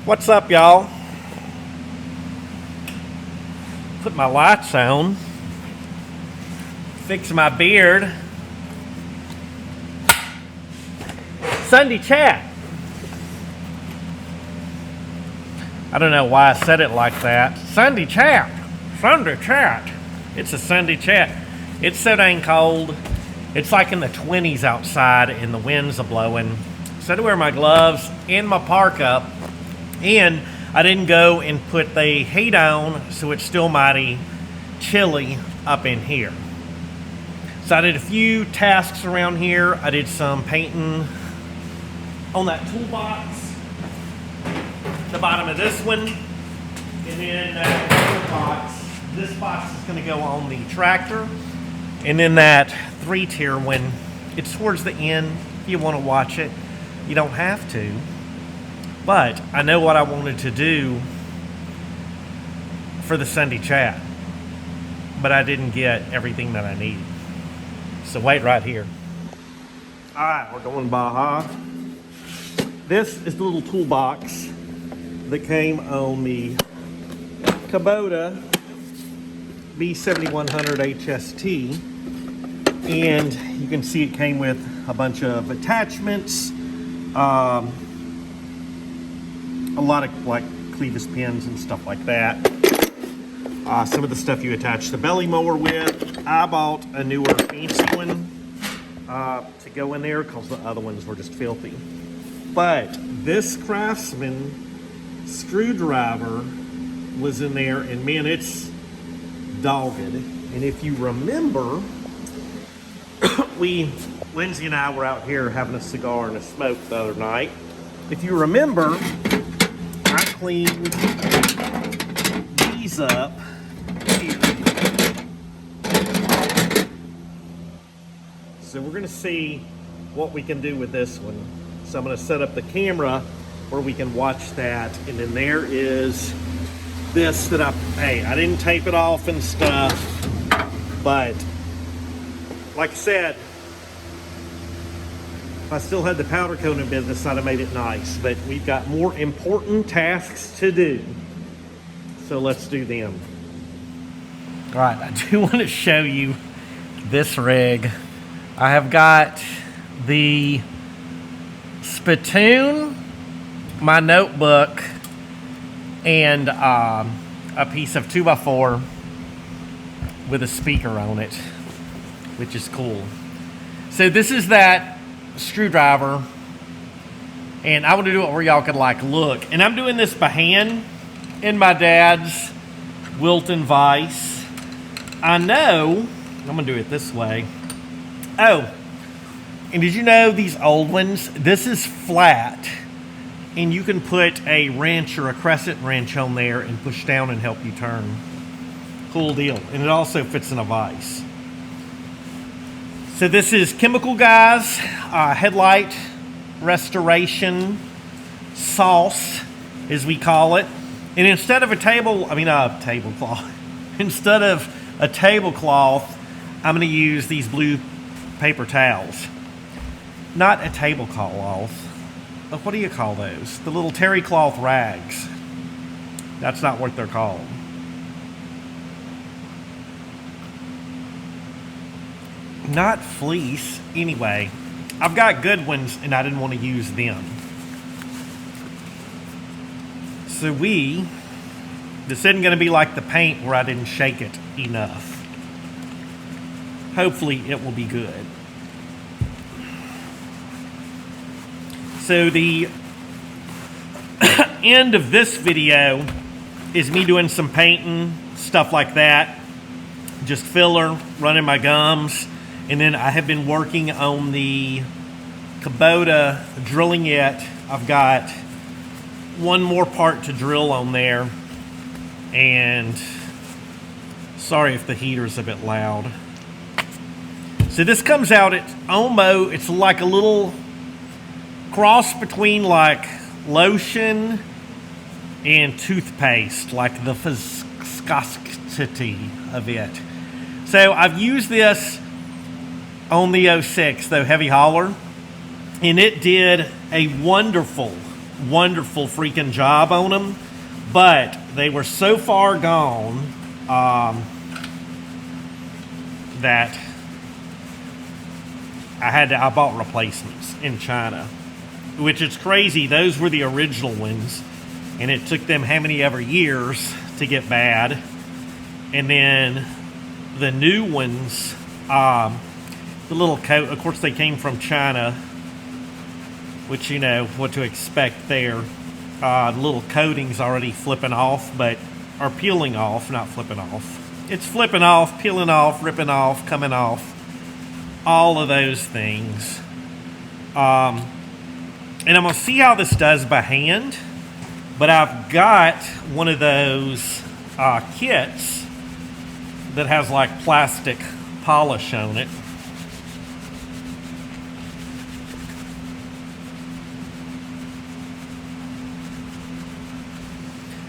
What's up, y'all? Put my lights on. Fix my beard. Sunday chat. I don't know why I said it like that. Sunday chat. Sunday chat. It's a Sunday chat. It's so dang cold. It's like in the 20s outside and the winds are blowing. So I had to wear my gloves and my parka. And I didn't go and put the heat on, so it's still mighty chilly up in here. So I did a few tasks around here. I did some painting on that toolbox, the bottom of this one, and then that box. This box is going to go on the tractor, and then that 3-tier one. It's towards the end. If you want to watch it, you don't have to. But I know what I wanted to do for the Sunday chat, but I didn't get everything that I needed. So wait right here. All right, we're going Baja. This is the little toolbox that came on the Kubota B7100 HST. And you can see it came with a bunch of attachments, a lot of like clevis pins and stuff like that. Some of the stuff you attach the belly mower with. I bought a newer fancy one to go in there because the other ones were just filthy. But this Craftsman screwdriver was in there, and man, it's dogged. And if you remember, Lindsay and I were out here having a cigar and a smoke the other night. If you remember, I cleaned these up here. So we're gonna see what we can do with this one. So I'm gonna set up the camera where we can watch that. And then there is this that I didn't tape it off and stuff, but like I said, if I still had the powder coating business, I'd have made it nice, but we've got more important tasks to do. So let's do them. All right, I do want to show you this rig. I have got the spittoon, my notebook, and a piece of 2x4 with a speaker on it, which is cool. So this is that screwdriver, and I want to do it where y'all could like look. And I'm doing this by hand in my dad's Wilton vise. I know I'm gonna do it this way. Oh, and did you know these old ones, this is flat, and you can put a wrench or a crescent wrench on there and push down and help you turn. Cool deal. And it also fits in a vise. So this is Chemical Guys headlight restoration sauce, as we call it. And instead of a tablecloth, instead of a tablecloth, I'm going to use these blue paper towels. Not a tablecloth, but what do you call those? The little terry cloth rags. That's not what they're called. Not fleece. Anyway, I've got good ones and I didn't want to use them. So this isn't going to be like the paint where I didn't shake it enough. Hopefully it will be good. So the end of this video is me doing some painting, stuff like that. Just filler, running my gums. And then I have been working on the Kubota, drilling it. I've got one more part to drill on there. And sorry if the heater's a bit loud. So this comes out, it's like a little cross between like lotion and toothpaste, like the viscosity of it. So I've used this on the 06, the heavy hauler, and it did a wonderful wonderful freaking job on them, but they were so far gone that I bought replacements in China, which is crazy. Those were the original ones, and it took them how many ever years to get bad. And then the new ones, the little coat, of course they came from China, which you know what to expect there. The little coating's already flipping off, but are peeling off, not flipping off. It's flipping off, peeling off, ripping off, coming off, all of those things. And I'm gonna see how this does by hand, but I've got one of those kits that has like plastic polish on it.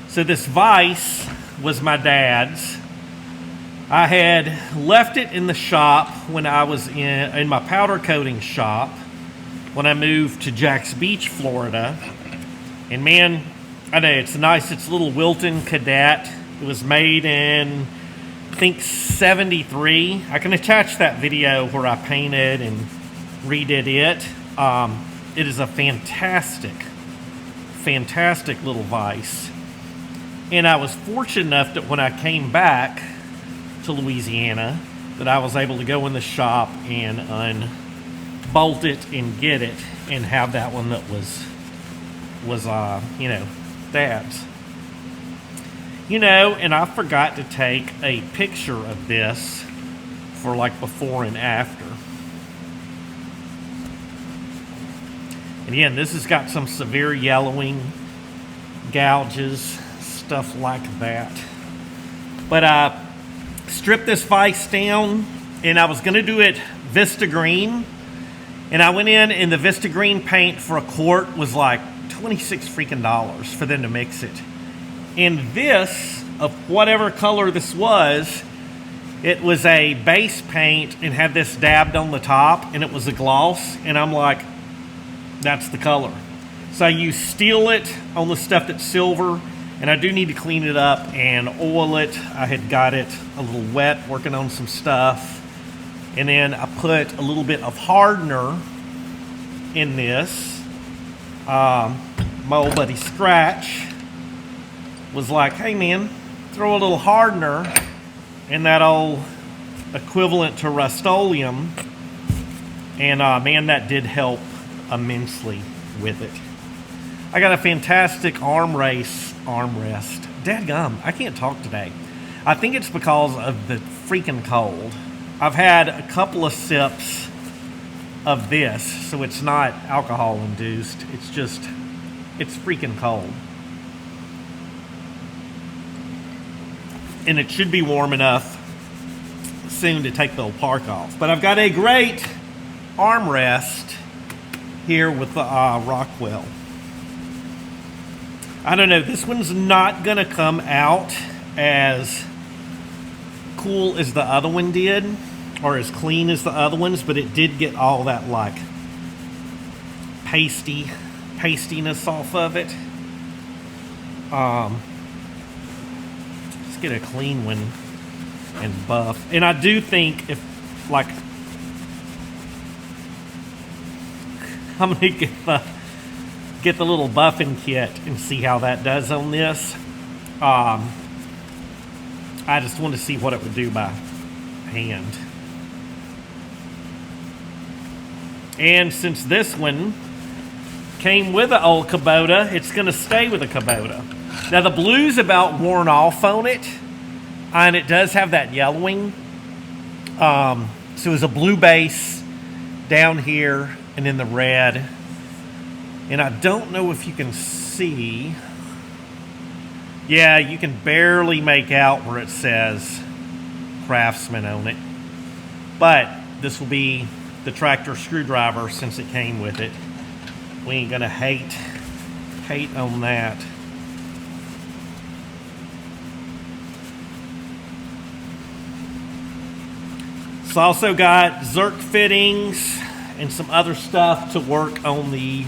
So this vise was my dad's. I had left it in the shop when I was in my powder coating shop when I moved to Jax Beach, Florida. And man, I know it's nice. It's a little Wilton Cadet. It was made in, I think, 73. I can attach that video where I painted and redid it. It is a fantastic, fantastic little vise. And I was fortunate enough that when I came back to Louisiana, that I was able to go in the shop and unbolt it and get it and have that one that was you know, Dad's. You know, and I forgot to take a picture of this for like before and after. And again, this has got some severe yellowing, gouges, stuff like that. But I stripped this vise down, and I was going to do it Vista Green. And I went in, and the Vista Green paint for a quart was like $26 freaking for them to mix it. And this, of whatever color this was, it was a base paint and had this dabbed on the top, and it was a gloss. And I'm like, that's the color. So I used Steel It on the stuff that's silver, and I do need to clean it up and oil it. I had got it a little wet working on some stuff. And then I put a little bit of hardener in this. My old buddy Scratch was like, hey man, throw a little hardener in that old equivalent to Rust-Oleum. And man, that did help immensely with it. I got a fantastic armrest. Dadgum, I can't talk today. I think it's because of the freaking cold. I've had a couple of sips of this, so it's not alcohol induced. It's just, it's freaking cold. And it should be warm enough soon to take the old park off. But I've got a great armrest here with the Rockwell. I don't know, this one's not gonna come out as cool as the other one did, or as clean as the other ones, but it did get all that like pastiness off of it. Let's get a clean one and buff. And I do think if like I'm gonna get the little buffing kit and see how that does on this. I just want to see what it would do by hand. And since this one came with an old Kubota, it's going to stay with a Kubota. Now the blue's about worn off on it, and it does have that yellowing. So it's a blue base down here and then the red. And I don't know if you can see. Yeah, you can barely make out where it says Craftsman on it. But this will be the tractor screwdriver since it came with it. We ain't gonna hate on that. It's also got Zerk fittings and some other stuff to work on the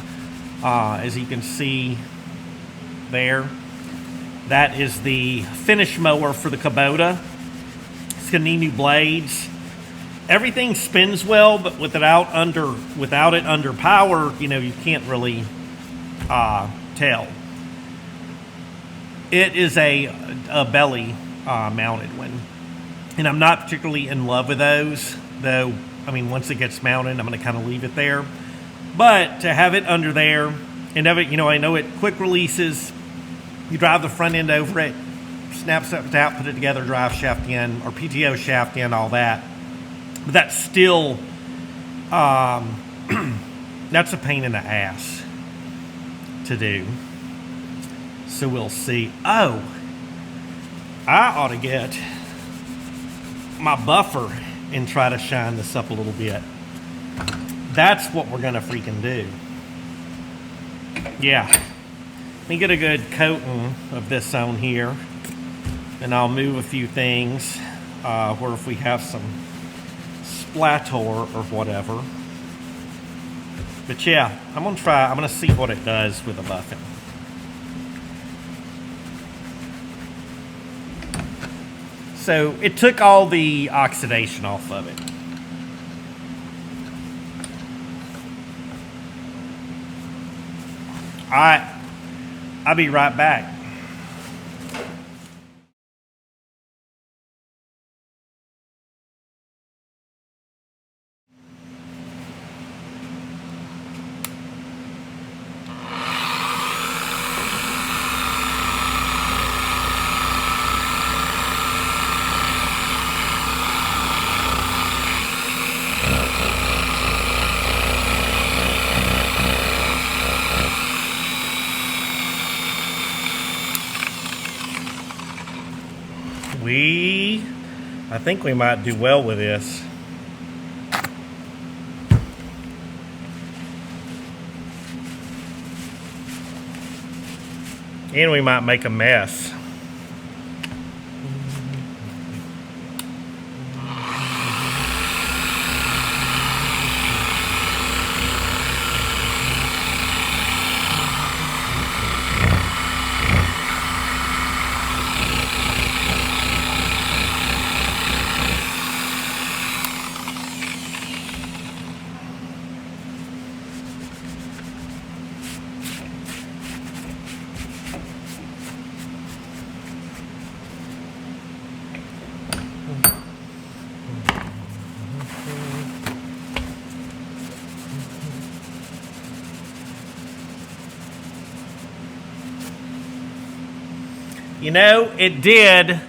as you can see there. That is the finish mower for the Kubota. It's gonna need new blades. Everything spins well, but without it under power, you know, you can't really tell. It is a belly mounted one, and I'm not particularly in love with those, though. I mean, once it gets mounted, I'm going to kind of leave it there. But to have it under there, and have it, you know, I know it quick releases. You drive the front end over it, snaps it out, put it together, drive shaft in, or PTO shaft in, all that. But that's still, that's a pain in the ass to do. So we'll see. Oh, I ought to get my buffer and try to shine this up a little bit. That's what we're gonna freaking do. Yeah. Let me get a good coating of this on here, and I'll move a few things where if we have some splatter or whatever. But yeah, I'm gonna see what it does with the buffing. So it took all the oxidation off of it. I'll be right back. I think we might do well with this. And we might make a mess. You know, it did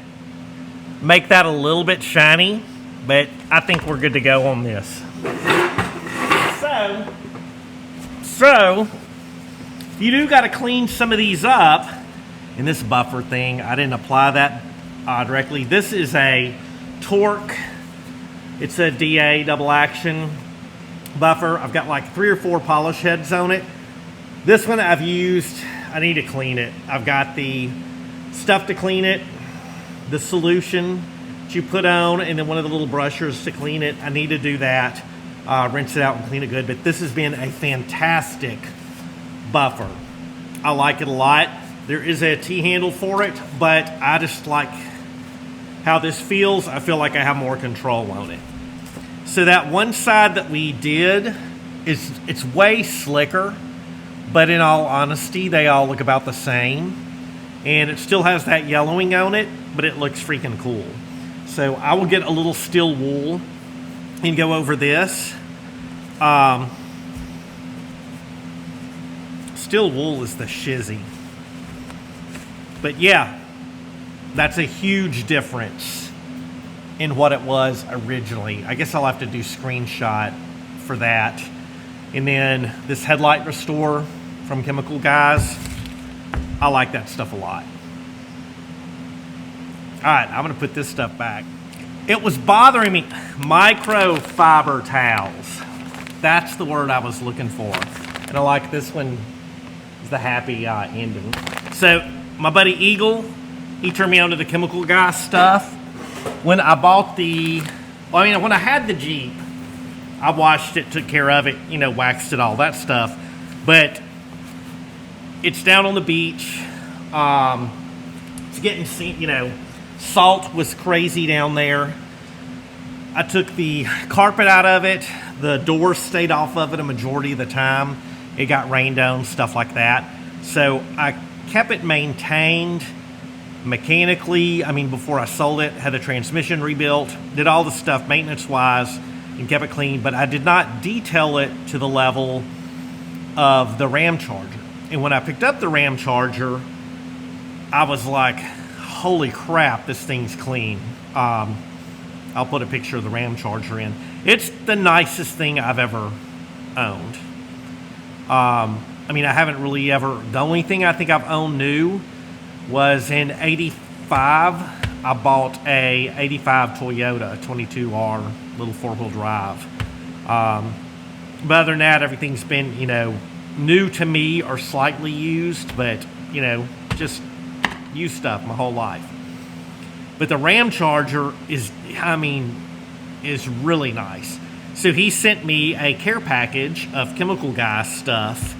make that a little bit shiny, but I think we're good to go on this. So you do got to clean some of these up. In this buffer thing, I didn't apply that directly. This is a Torque. It's a DA double action buffer. I've got like 3 or 4 polish heads on it. This one I've used, I need to clean it. I've got the stuff to clean it, the solution that you put on, and then one of the little brushers to clean it. I need to do that, rinse it out and clean it good. But this has been a fantastic buffer. I like it a lot. There is a T-handle for it, but I just like how this feels. I feel like I have more control on it. So that one side that we did, it's way slicker, but in all honesty, they all look about the same. And it still has that yellowing on it, but it looks freaking cool. So I will get a little steel wool and go over this. Steel wool is the shizzy. But yeah, that's a huge difference in what it was originally. I guess I'll have to do screenshot for that. And then this headlight restore from Chemical Guys. I like that stuff a lot. All right, I'm gonna put this stuff back. It was bothering me. Microfiber towels. That's the word I was looking for. And I like this one is the happy ending. So my buddy Eagle, he turned me on to the Chemical Guy stuff. When I bought when I had the Jeep, I washed it, took care of it, you know, waxed it, all that stuff. But it's down on the beach. It's getting, salt was crazy down there. I took the carpet out of it. The doors stayed off of it a majority of the time. It got rained on, stuff like that. So I kept it maintained mechanically. I mean, before I sold it, had the transmission rebuilt, did all the stuff maintenance-wise, and kept it clean. But I did not detail it to the level of the Ram Charger. And when I picked up the Ram Charger, I was like, holy crap, this thing's clean. I'll put a picture of the Ram Charger in. It's the nicest thing I've ever owned. I mean, I haven't really ever, the only thing I think I've owned new was in 85. I bought a 85 Toyota 22R, little 4-wheel drive. But other than that, everything's been, new to me or slightly used, but, just used stuff my whole life. But the Ram Charger is really nice. So he sent me a care package of chemical guy stuff.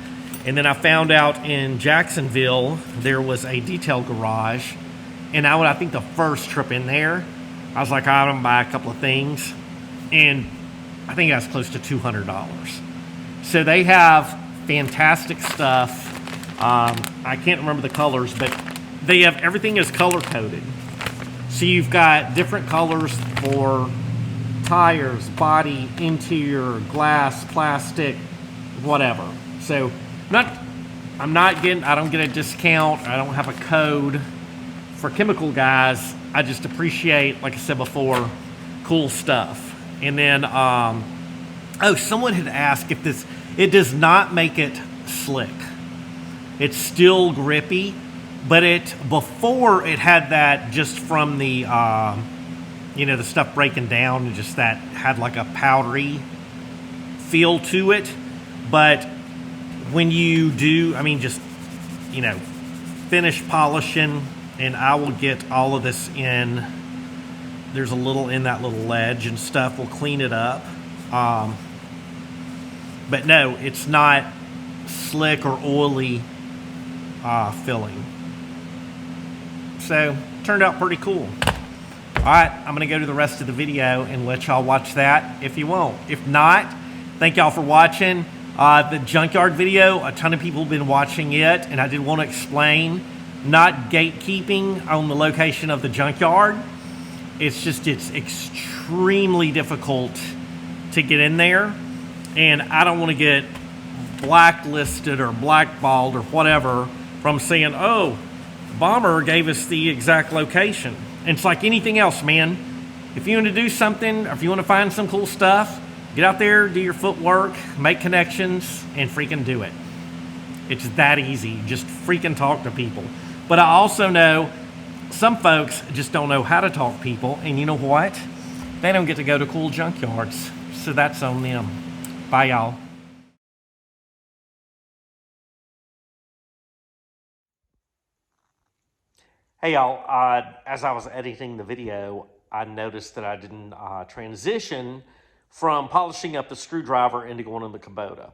And then I found out in Jacksonville, there was a detail garage. And I think the first trip in there, I was like, I'm gonna buy a couple of things. And I think that's close to $200. So they have fantastic stuff. I can't remember the colors, but they have, everything is color coded. So you've got different colors for tires, body, interior, glass, plastic, whatever. So I don't get a discount. I don't have a code for chemical guys. I just appreciate, like I said before, cool stuff. And then, someone had asked if it does not make it slick. It's still grippy, but before it had that just from the, the stuff breaking down, and just that had like a powdery feel to it. But when you do, finish polishing, and I will get all of this in, there's a little in that little ledge and stuff, we'll clean it up. But no, it's not slick or oily filling. So, turned out pretty cool. Alright, I'm going to go to the rest of the video and let y'all watch that if you want. If not, thank y'all for watching. The junkyard video, a ton of people have been watching it, and I did want to explain, not gatekeeping on the location of the junkyard. It's extremely difficult to get in there, and I don't want to get blacklisted or blackballed or whatever from saying, oh, Bomber gave us the exact location. And it's like anything else, man. If you want to do something, or if you want to find some cool stuff, get out there, do your footwork, make connections, and freaking do it. It's that easy. Just freaking talk to people. But I also know some folks just don't know how to talk to people, and you know what? They don't get to go to cool junkyards. So that's on them. Bye, y'all. Hey, y'all. As I was editing the video, I noticed that I didn't transition from polishing up the screwdriver into going in the Kubota.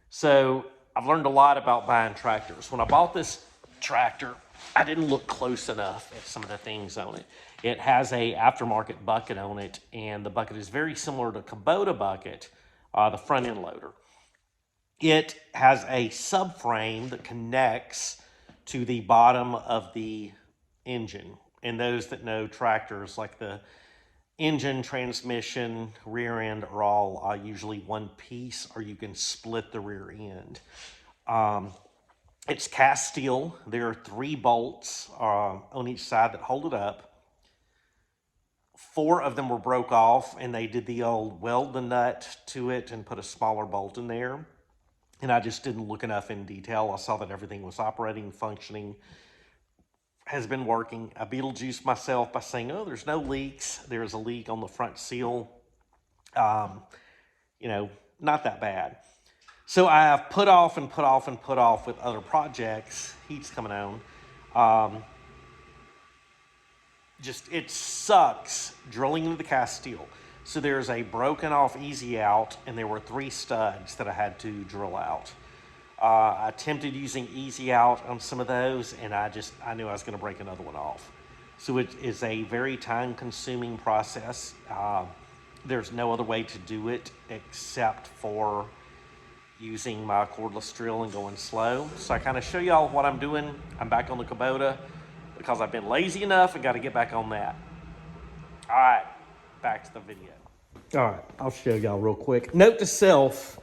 So I've learned a lot about buying tractors. When I bought this tractor, I didn't look close enough at some of the things on it. It has a aftermarket bucket on it, and the bucket is very similar to Kubota bucket, the front end loader. It has a subframe that connects to the bottom of the engine. And those that know tractors, like the engine, transmission, rear end are all usually one piece, or you can split the rear end. It's cast steel. There are 3 bolts on each side that hold it up. 4 of them were broke off, and they did the old weld the nut to it and put a smaller bolt in there. And I just didn't look enough in detail. I saw that everything was operating, functioning, has been working. I Beetlejuiced myself by saying, oh, there's no leaks. There's a leak on the front seal. Not that bad. So I have put off and put off and put off with other projects. Heat's coming on. It sucks drilling into the cast steel. So there's a broken off easy out, and there were 3 studs that I had to drill out. I attempted using Easy Out on some of those, and I knew I was going to break another one off. So it is a very time-consuming process. There's no other way to do it except for using my cordless drill and going slow. So I kind of show y'all what I'm doing. I'm back on the Kubota because I've been lazy enough and got to get back on that. All right, back to the video. All right, I'll show y'all real quick. Note to self,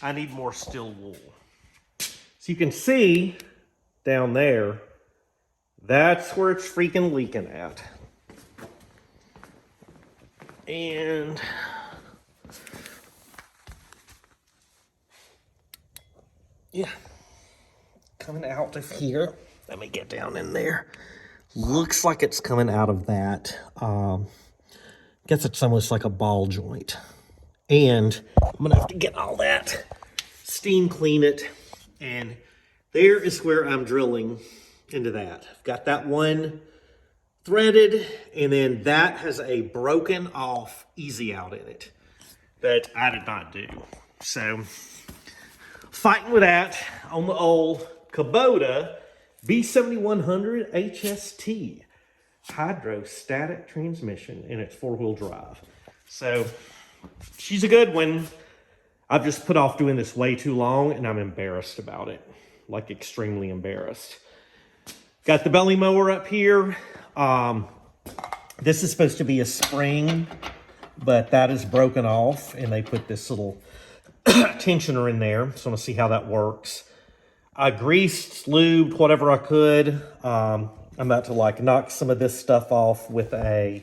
I need more steel wool. So you can see down there, that's where it's freaking leaking at. And yeah, coming out of here. Let me get down in there. Looks like it's coming out of that. Guess it's almost like a ball joint. And I'm gonna have to get all that, steam clean it. And there is where I'm drilling into that. I've got that one threaded, and then that has a broken off Easy Out in it that I did not do. So fighting with that on the old Kubota B7100 HST hydrostatic transmission, and it's 4-wheel drive. So she's a good one. I've just put off doing this way too long, and I'm embarrassed about it, like extremely embarrassed. Got the belly mower up here. This is supposed to be a spring, but that is broken off, and they put this little tensioner in there, so I'm gonna see how that works. I greased, lubed, whatever I could. I'm about to like knock some of this stuff off with a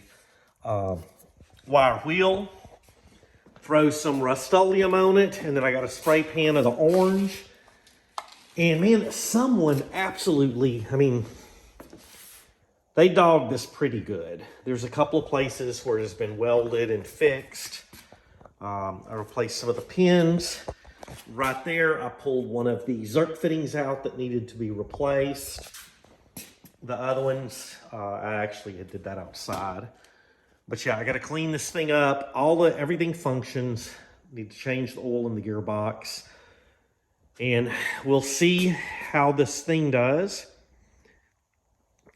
wire wheel. Throw some Rust-Oleum on it, and then I got a spray pan of the orange. And man, someone absolutely, I mean, they dogged this pretty good. There's a couple of places where it's been welded and fixed. I replaced some of the pins. Right there, I pulled one of the Zerk fittings out that needed to be replaced. The other ones, I actually did that outside. But yeah, I got to clean this thing up. Everything functions. Need to change the oil in the gearbox. And we'll see how this thing does.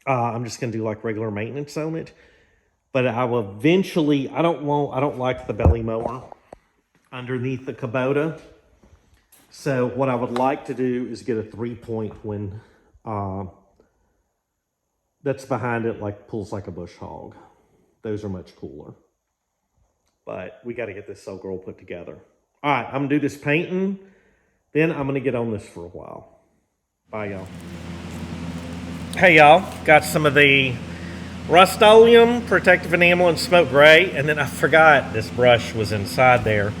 I'm just going to do like regular maintenance on it. But I will eventually, I don't like the belly mower underneath the Kubota. So what I would like to do is get a 3-point one that's behind it, like pulls like a bush hog. Those are much cooler. But we got to get this old girl put together. All right, I'm going to do this painting. Then I'm going to get on this for a while. Bye, y'all. Hey, y'all. Got some of the Rust-Oleum protective enamel and smoke gray. And then I forgot this brush was inside there.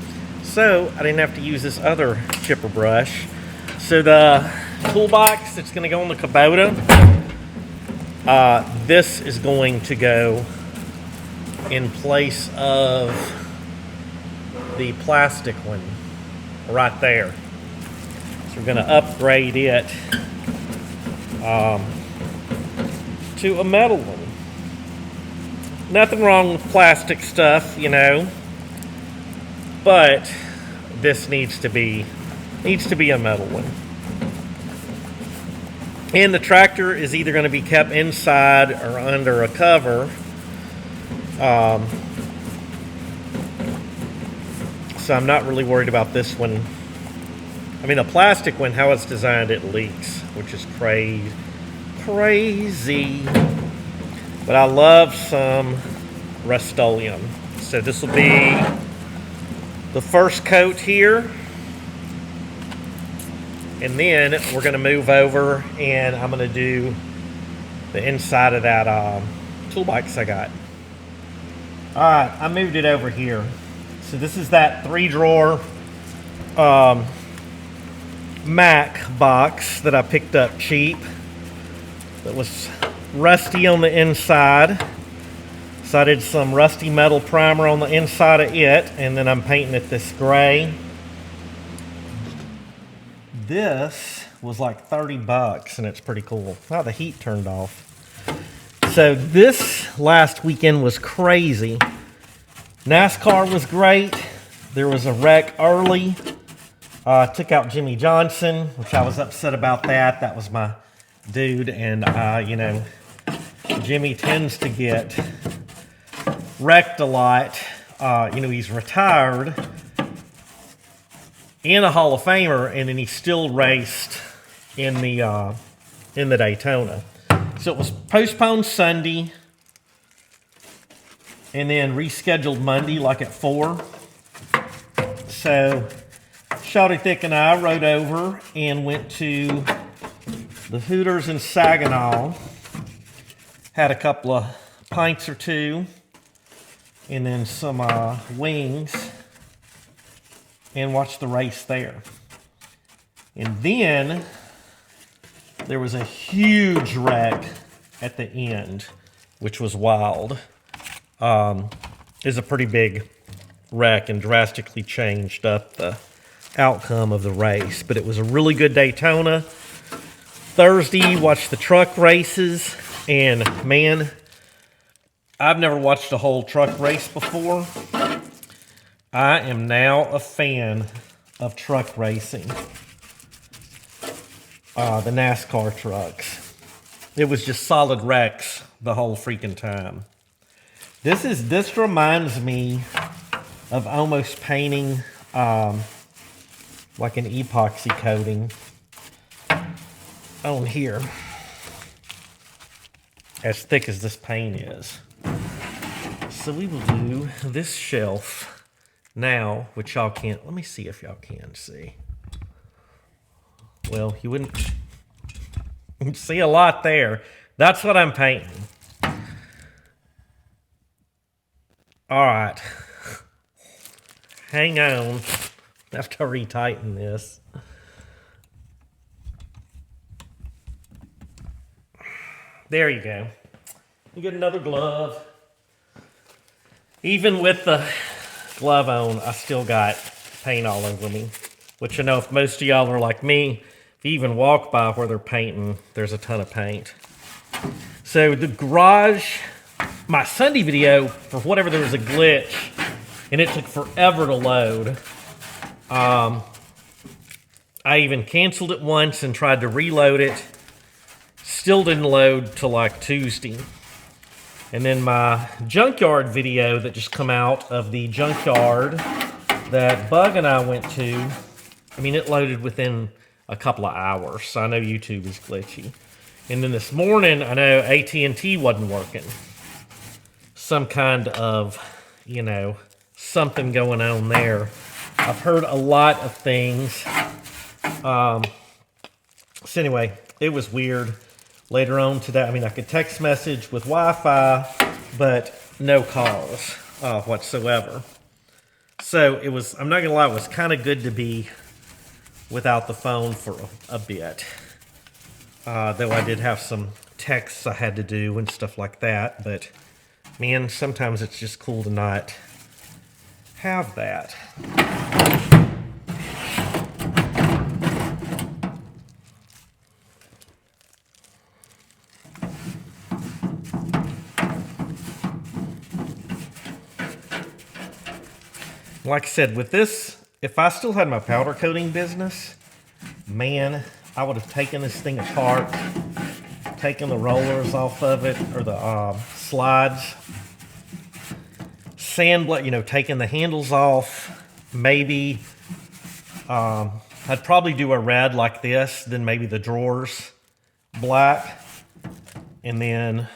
So I didn't have to use this other chipper brush. So the toolbox that's going to go on the Kubota, this is going to go in place of the plastic one right there. So we're going to upgrade it to a metal one. Nothing wrong with plastic stuff, you know, but this needs to be a metal one. And the tractor is either going to be kept inside or under a cover. So I'm not really worried about this one. I mean, the plastic one, how it's designed, it leaks, which is crazy. But I love some Rust-Oleum. So this will be the first coat here. And then we're going to move over and I'm going to do the inside of that toolbox I got. All right, I moved it over here. So this is that 3-drawer Mac box that I picked up cheap. That was rusty on the inside. So I did some rusty metal primer on the inside of it, and then I'm painting it this gray. This was like $30 and it's pretty cool. Oh, the heat turned off. So this last weekend was crazy. NASCAR was great. There was a wreck early Took out Jimmy Johnson, which I was upset about that. That was my dude, and you know, Jimmy tends to get wrecked a lot. You know, he's retired and a Hall of Famer, and then he still raced in the Daytona. So it was postponed Sunday, and then rescheduled Monday, like at 4. So Shawty Thick and I rode over and went to the Hooters in Saginaw. Had a couple of pints or two, and then some wings, and watched the race there. And then there was a huge wreck at the end, which was wild. It was a pretty big wreck and drastically changed up the outcome of the race. But it was a really good Daytona. Thursday, watched the truck races, and man, I've never watched a whole truck race before. I am now a fan of truck racing. The NASCAR trucks. It was just solid wrecks the whole freaking time. This reminds me of almost painting like an epoxy coating on here, as thick as this paint is. So we will do this shelf now, which y'all can't, let me see if y'all can see. Well, you wouldn't see a lot there. That's what I'm painting. All right. Hang on. I have to retighten this. There you go. You get another glove. Even with the glove on, I still got paint all over me. Which I know if most of y'all are like me, if you even walk by where they're painting, there's a ton of paint. So the garage, my Sunday video, for whatever, there was a glitch, and it took forever to load. I even canceled it once and tried to reload it. Still didn't load till like Tuesday. And then my junkyard video that just come out of the junkyard that Bug and I went to, I mean, it loaded within a couple of hours. So I know YouTube is glitchy. And then this morning, I know AT&T wasn't working. Some kind of, you know, something going on there. I've heard a lot of things. So anyway, it was weird. Later on today, I mean, I could text message with Wi-Fi, but no calls whatsoever. So it was, I'm not gonna lie, it was kind of good to be without the phone for a bit. Though I did have some texts I had to do and stuff like that, but man, sometimes it's just cool to not have that. Like I said, with this, if I still had my powder coating business, man, I would have taken this thing apart, taken the rollers off of it, or the slides, you know, taking the handles off. Maybe I'd probably do a red like this, then maybe the drawers black, and then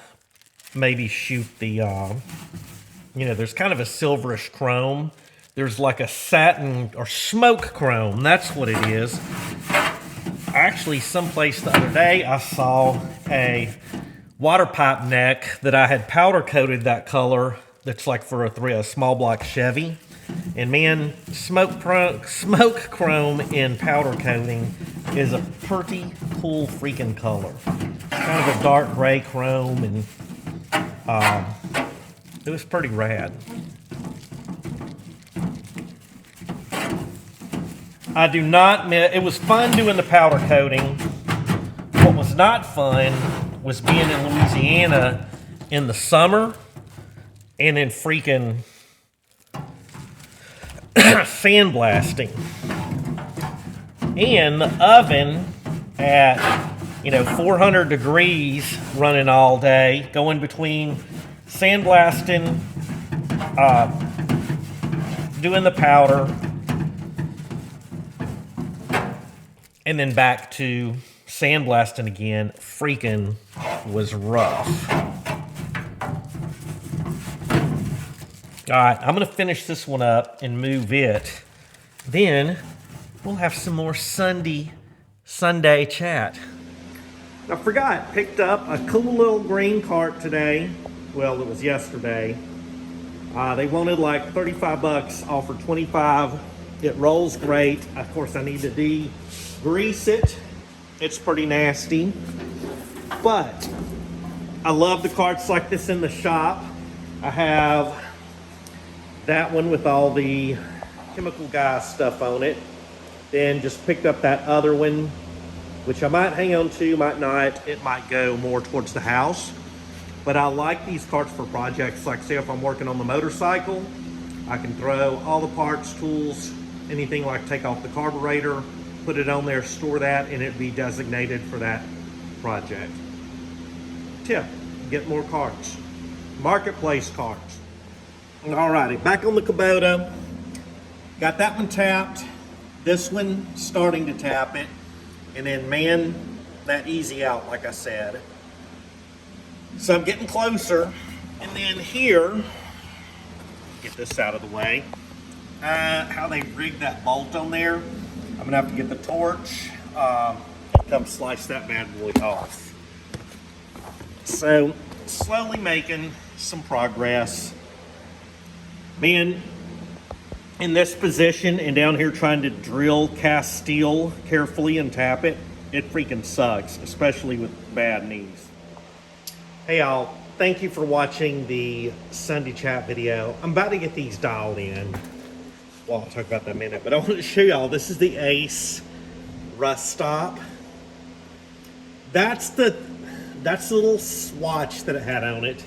maybe shoot the, you know, there's kind of a silverish chrome. There's like a satin or smoke chrome. That's what it is. Actually, someplace the other day, I saw a water pipe neck that I had powder coated that color. That's like for a small block Chevy. And man, smoke chrome in powder coating is a pretty cool freaking color. Kind of a dark gray chrome, and it was pretty rad. I do not miss, it was fun doing the powder coating. What was not fun was being in Louisiana in the summer and then freaking sandblasting. And the oven at, 400 degrees running all day, going between sandblasting, doing the powder, and then back to sandblasting again. Freaking was rough. All right, I'm gonna finish this one up and move it. Then we'll have some more Sunday chat. I forgot, picked up a cool little green cart today. Well, it was yesterday. They wanted like 35 bucks, offered 25. It rolls great. Of course, I need to degrease it. It's pretty nasty. But I love the carts like this in the shop. I have that one with all the chemical gas stuff on it. Then just picked up that other one, which I might hang on to, might not. It might go more towards the house. But I like these carts for projects. Like say if I'm working on the motorcycle, I can throw all the parts, tools, anything like take off the carburetor, put it on there, store that, and it'd be designated for that project. Tip, get more carts. Marketplace carts. Alrighty, back on the Kubota. Got that one tapped. This one starting to tap it. And then man that easy out, like I said. So I'm getting closer. And then here, get this out of the way. How they rigged that bolt on there. I'm gonna have to get the torch, come slice that bad boy off. So slowly making some progress. Man, in this position and down here trying to drill cast steel carefully and tap it, it freaking sucks, especially with bad knees. Hey y'all, thank you for watching the Sunday chat video. I'm about to get these dialed in. Well, I'll talk about that in a minute, but I want to show y'all, this is the Ace rust stop. That's the little swatch that it had on it.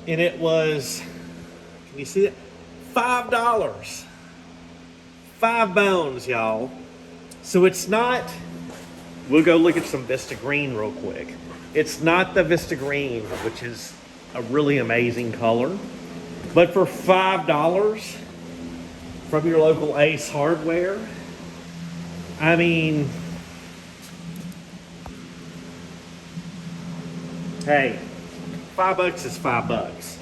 And it was, can you see it? $5. 5 bones, y'all. So it's not, we'll go look at some Vista Green real quick. It's not the Vista Green, which is a really amazing color. But for $5 from your local Ace Hardware, I mean, hey, $5 is $5.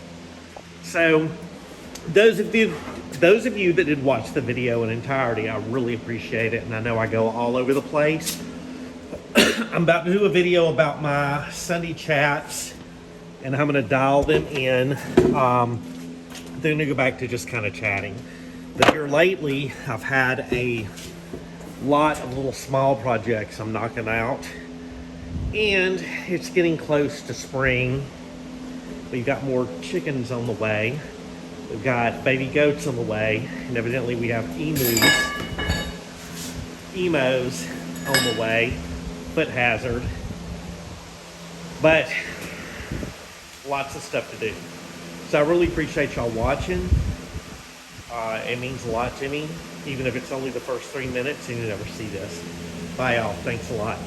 So those of you that did watch the video in entirety, I really appreciate it. And I know I go all over the place. I'm about to do a video about my Sunday chats, and I'm going to dial them in. Then I'm going to go back to just kind of chatting. But here lately, I've had a lot of little small projects I'm knocking out. And it's getting close to spring. We've got more chickens on the way. We've got baby goats on the way. And evidently we have emos on the way. Foot hazard. But lots of stuff to do. So I really appreciate y'all watching. It means a lot to me, even if it's only the first 3 minutes and you never see this. Bye y'all. Thanks a lot.